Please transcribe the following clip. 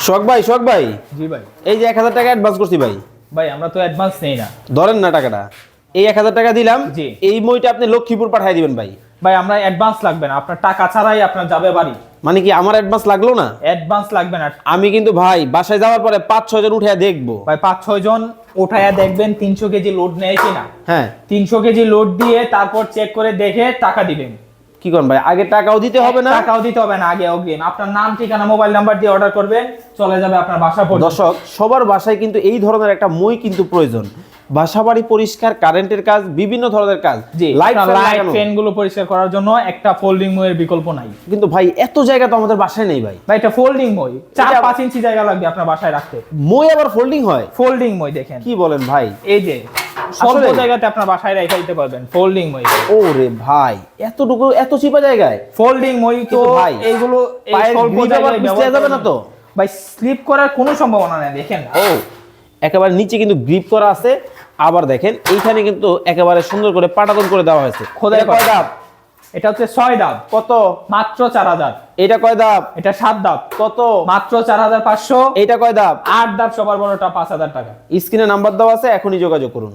শখ ভাই জি ভাই। এই যে 1000 টাকা অ্যাডভান্স করছি ভাই। ভাই আমরা তো অ্যাডভান্স নেই না। ধরেন না টাকাটা, এই 1000 টাকা দিলাম, জি। এই মইটা আপনি লক্ষ্মীপুর পাঠিয়ে দিবেন ভাই। ভাই আমরা অ্যাডভান্স লাগবে না, আপনার টাকা ছাড়াই আপনার যাবে বাড়ি। মানে কি আমার অ্যাডভান্স লাগলো না? অ্যাডভান্স লাগবে না। আমি কিন্তু ভাই বাসায় যাওয়ার পরে 5-6 জন উঠে দেখবো। ভাই 5-6 জন উঠায়া দেখবেন 300 কেজি লোড নেয় কিনা। হ্যাঁ 300 কেজি লোড দিয়ে তারপর চেক করে দেখে টাকা দিবেন। কি করেন ভাই, আগে টাকাও দিতে হবে না? টাকাও দিতে হবে না, আগে অগ্রিম। আপনার নাম ঠিকানা মোবাইল নাম্বার দিয়ে অর্ডার করবেন, চলে যাবে আপনার বাসা পর্যন্ত। দর্শক সবার বাসায় কিন্তু এই ধরনের একটা মই কিন্তু প্রয়োজন। বাসা বাড়ি পরিষ্কার, কারেন্টের কাজ, বিভিন্ন ধরনের কাজ, জি, লাইট ফ্যান গুলো পরিষ্কার করার জন্য একটা ফোল্ডিং মইয়ের বিকল্প নাই। কিন্তু ভাই এত জায়গা তো আমাদের বাসায় নেই ভাই। ভাই এটা ফোল্ডিং মই, 4-5 ইঞ্চি জায়গা লাগবে আপনার বাসায় রাখতে। মই আবার ফোল্ডিং হয়? ফোল্ডিং মই দেখেন, কি বলেন ভাই? এই যে স্বল্প জায়গাতে আপনার বাসায় রেখে দিতে পারবেন ফোল্ডিং মই। ওরে ভাই এতটুকু এত চিপা জায়গায় ফোল্ডিং মই তো ভাই এইগুলো এই পায়ের স্বল্প গ্রিপ আবার জায়গায় পিছলে যাবে না তো? ভাই স্লিপ করার কোনো সম্ভাবনা নেই, দেখেন। ও একেবারে নিচে কিন্তু গ্রিপ করা আছে, আবার দেখেন এইখানে কিন্তু একেবারে সুন্দর করে পাটাতন করে দেওয়া হয়েছে। খোদাই কয় ধাপ? এটা হচ্ছে 6 ধাপ। কত? মাত্র 4000। এটা কয় ধাপ? এটা 7 ধাপ। কত? মাত্র 4500। এটা কয় ধাপ? 8 ধাপ, সবার বড়টা 5000 টাকা। স্ক্রিনে নাম্বার দেওয়া আছে, এখনই যোগাযোগ করুন।